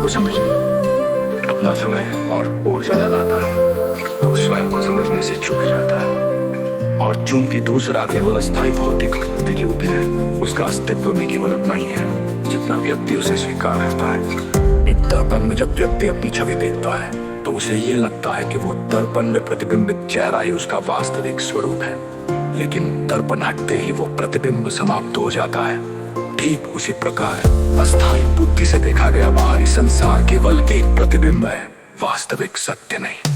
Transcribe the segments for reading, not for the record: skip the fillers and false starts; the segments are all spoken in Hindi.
को समझ अपना समय और ऊर्जा लगाता है तो स्वयं को समझने से चूक जाता है। और चूंकि दूसरा केवल अस्थायी भौतिक के रूप है, उसका अस्तित्व में केवल उतना ही है जितना व्यक्ति उसे स्वीकार करता है। एक दर्पण में जब व्यक्ति अपनी छवि देखता है तो उसे ये लगता है कि वो दर्पण में प्रतिबिंबित चेहरा ही उसका वास्तविक स्वरूप है, लेकिन दर्पण हटते ही वो प्रतिबिंब समाप्त हो जाता है। ठीक उसी प्रकार अस्थायी बुद्धि से देखा गया बाहरी संसार केवल एक प्रतिबिंब है, वास्तविक सत्य नहीं।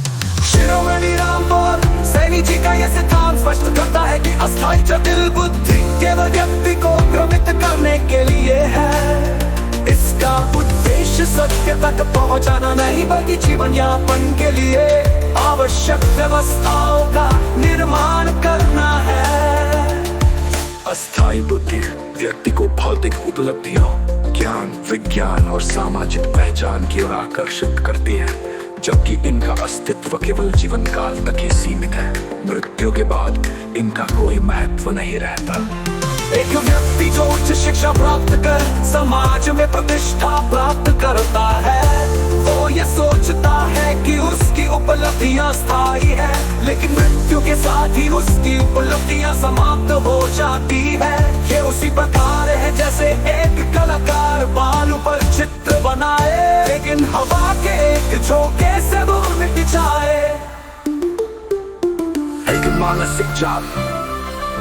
शिरोमणि रामपाल सैनी जी का यह सिद्धांत स्पष्ट करता है कि अस्थायी जटिल बुद्धि केवल व्यक्ति को भ्रमित करने के लिए है। इसका उद्देश्य सत्य तक पहुंचाना नहीं बल्कि जीवन यापन के लिए आवश्यक व्यवस्थाओं का निर्माण करना है। अस्थायी बुद्धि व्यक्ति को भौतिक उपलब्धियों, ज्ञान, विज्ञान और सामाजिक पहचान की ओर आकर्षित करती है, जबकि इनका अस्तित्व केवल जीवन काल तक ही सीमित है। मृत्यु के बाद इनका कोई महत्व नहीं रहता। एक व्यक्ति जो उच्च शिक्षा प्राप्त कर समाज में प्रतिष्ठा प्राप्त करता है, वो ये सोचता है कि उसकी उपलब्धियां स्थायी है, लेकिन मृत्यु के साथ ही उसकी उपलब्धियां समाप्त हो जाती है। ये उसी प्रकार है जैसे एक कलाकार बालू पर चित्र बनाए, लेकिन हवा के एक झोंके से वो मिट जाए। एक मानसिक जाल।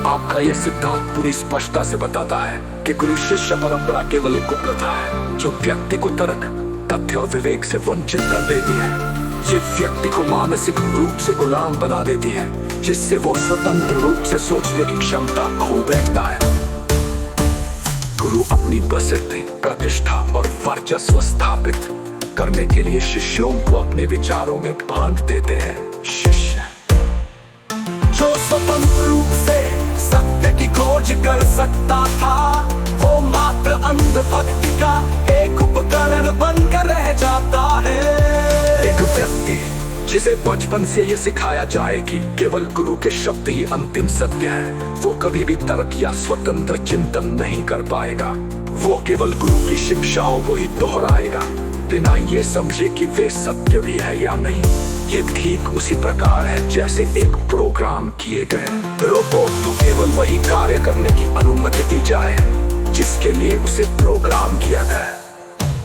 आपका यह सिद्धांत पूरी स्पष्टता से बताता है कि गुरु शिष्य परंपरा केवल एक प्रथा है जो व्यक्ति को तर्क, तथ्य और विवेक से वंचित कर देती है। ये व्यक्ति को मानसिक रूप से गुलाम बना देती है, जिससे वो स्वतंत्र रूप से सोचने की क्षमता खो बैठता है। गुरु अपनी प्रसिद्धि, प्रतिष्ठा और वर्चस्व स्थापित करने के लिए शिष्यों को अपने विचारों में बांध देते हैं। शिष्य जो स्वतंत्र रूप से सत्य की खोज कर सकता था, वो मात्र अंधभक्ति का एक उपकरण बनकर रह जाता है। एक व्यक्ति जिसे बचपन से ये सिखाया जाए कि केवल गुरु के शब्द ही अंतिम सत्य है, वो कभी भी तर्क या स्वतंत्र चिंतन नहीं कर पाएगा। वो केवल गुरु की शिक्षाओं को ही दोहराएगा, बिना ये समझे कि वे सत्य भी है या नहीं। ये ठीक उसी प्रकार है जैसे एक प्रोग्राम किए गए रोबोट को केवल वही कार्य करने की अनुमति दी जाए जिसके लिए उसे प्रोग्राम किया गया।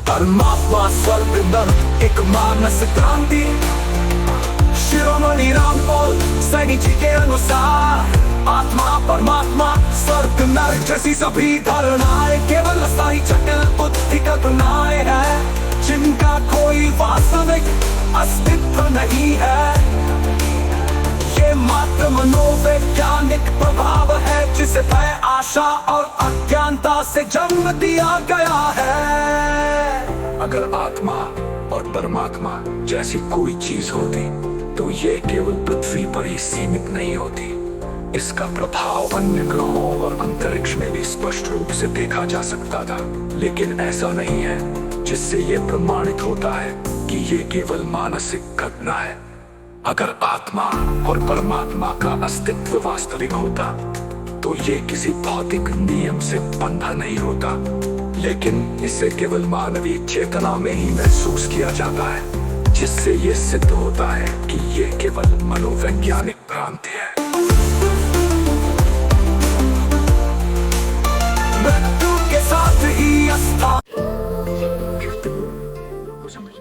परमात्मा स्वर्ग नर्क एक मानस क्रांति। शिरोमणि रामपाल सैनी जी के अनुसार आत्मा, परमात्मा, स्वर्ग नर्क जैसी सभी धारणाएं केवल अस्थायी जटिल बुद्धि कल्पनाएं हैं, जिनका कोई वास्तविक अस्तित्व नहीं है। ये मात्र मनोवैज्ञानिक प्रभाव है जिसे भय, आशा और अज्ञानता से जन्म दिया गया है। अगर आत्मा और परमात्मा जैसी कोई चीज होती तो ये केवल पृथ्वी पर ही सीमित नहीं होती। इसका प्रभाव अन्य ग्रहों और अंतरिक्ष में भी स्पष्ट रूप से देखा जा सकता था, लेकिन ऐसा नहीं है, जिससे ये प्रमाणित होता है कि ये केवल मानसिक घटना है। अगर आत्मा और परमात्मा का अस्तित्व वास्तविक होता तो ये किसी भौतिक नियम से बंधा नहीं होता, लेकिन इसे केवल मानवीय चेतना में ही महसूस किया जाता है, जिससे ये सिद्ध होता है कि ये केवल मनोवैज्ञानिक भ्रांति है। मृत्यु के साथ ही समझ